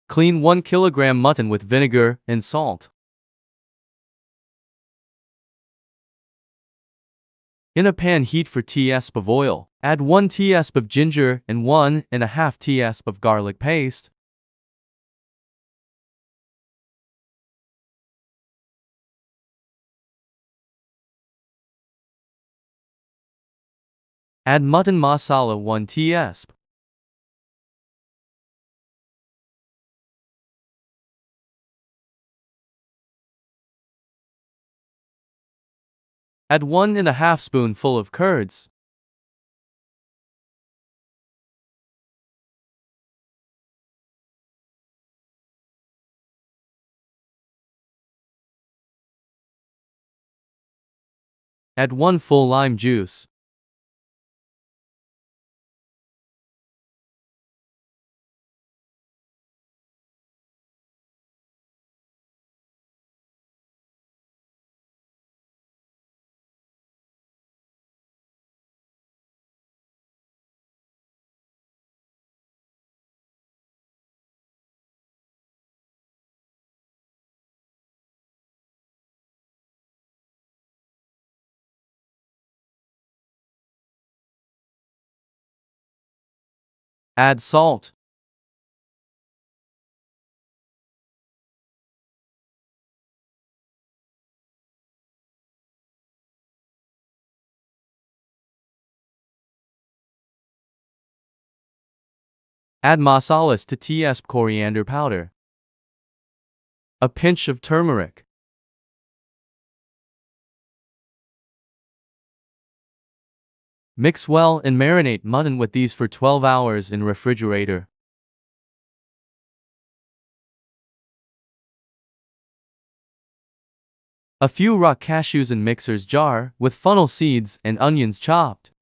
Clean 1 kilogram mutton with vinegar and salt. In a pan, heat for tsp of oil. Add 1 tsp of ginger and 1.5 tsp of garlic paste. Add mutton masala 1 tsp. Add 1.5 spoonful of curds. Add 1 full lime juice. Add salt. Add masalas to tsp coriander powder. A pinch of turmeric. Mix well and marinate mutton with these for 12 hours in refrigerator. A few raw cashews in mixer's jar with fennel seeds and onions chopped.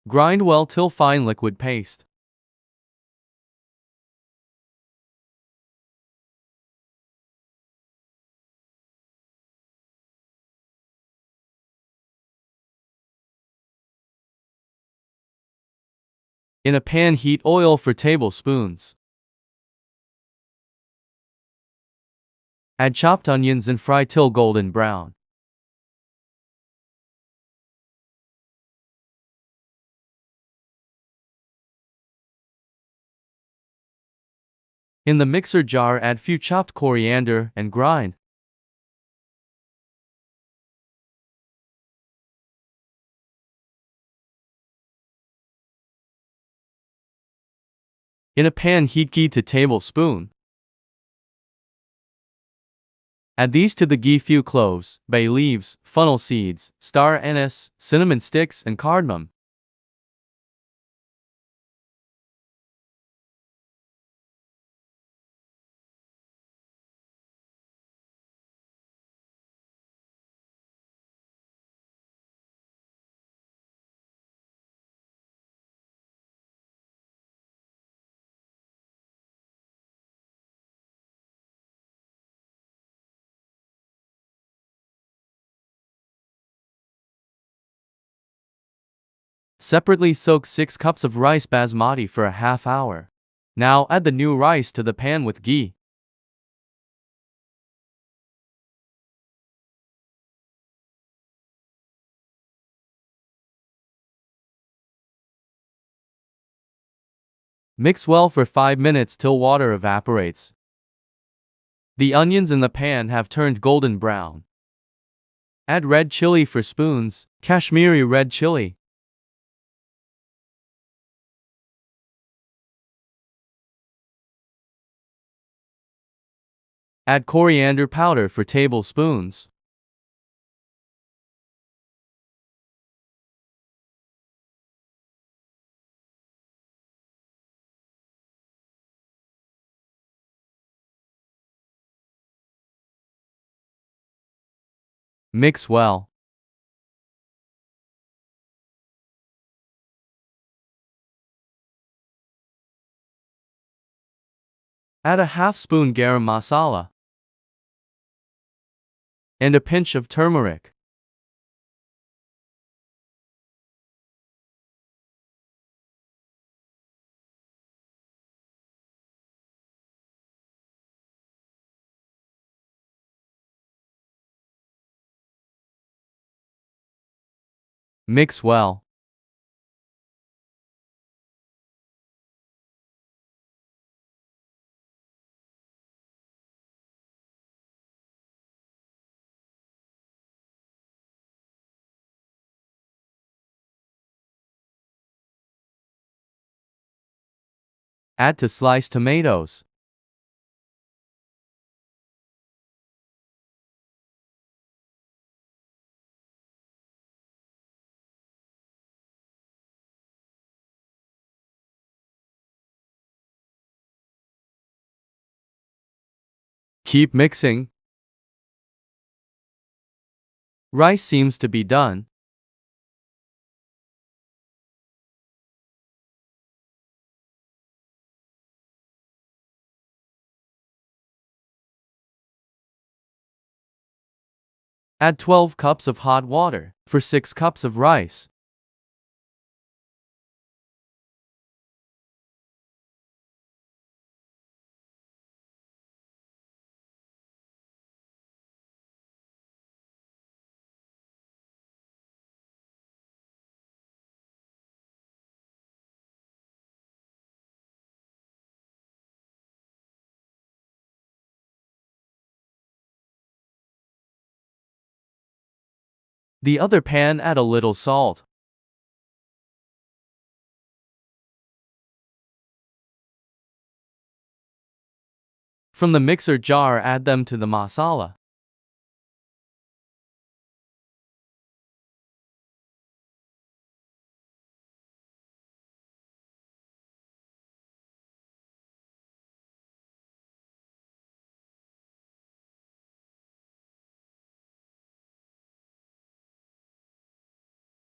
Grind well till fine liquid paste. In a pan, heat oil for tablespoons. Add chopped onions and fry till golden brown. In the mixer jar, add few chopped coriander and grind. In a pan, heat ghee to tablespoon. Add these to the ghee: few cloves, bay leaves, fennel seeds, star anise, cinnamon sticks, and cardamom. Separately, soak 6 cups of rice basmati for a half hour. Now add the new rice to the pan with ghee. Mix well for 5 minutes till water evaporates. The onions in the pan have turned golden brown. Add red chili for spoons, Kashmiri red chili. Add coriander powder for tablespoons. Mix well. Add a half spoon garam masala and a pinch of turmeric. Mix well. Add to sliced tomatoes. Keep mixing. Rice seems to be done. Add 12 cups of hot water for 6 cups of rice. The other pan, add a little salt. From the mixer jar, add them to the masala.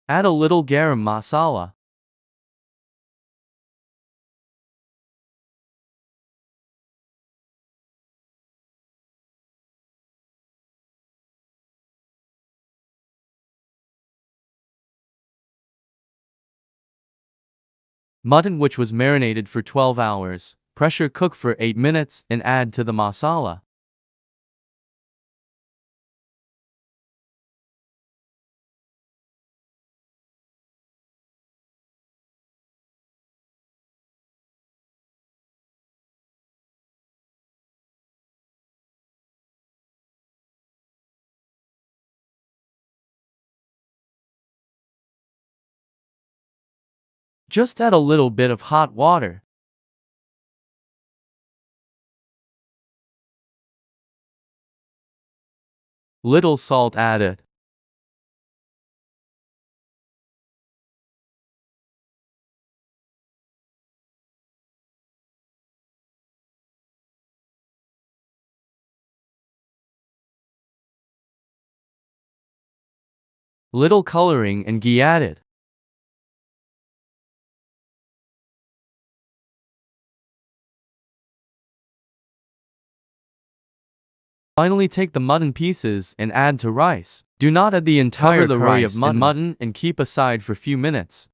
Add a little garam masala. Mutton which was marinated for 12 hours. Pressure cook for 8 minutes and add to the masala. Just add a little bit of hot water. Little salt added. Little coloring and ghee added. Finally, take the mutton pieces and add to rice. Do not add the entire curry of mutton and keep aside for few minutes.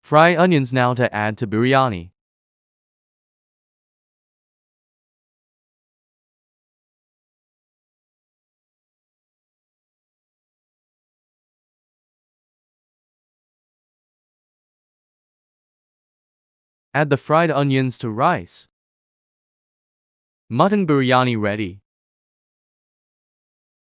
Fry onions now to add to biryani. Add the fried onions to rice. Mutton biryani ready.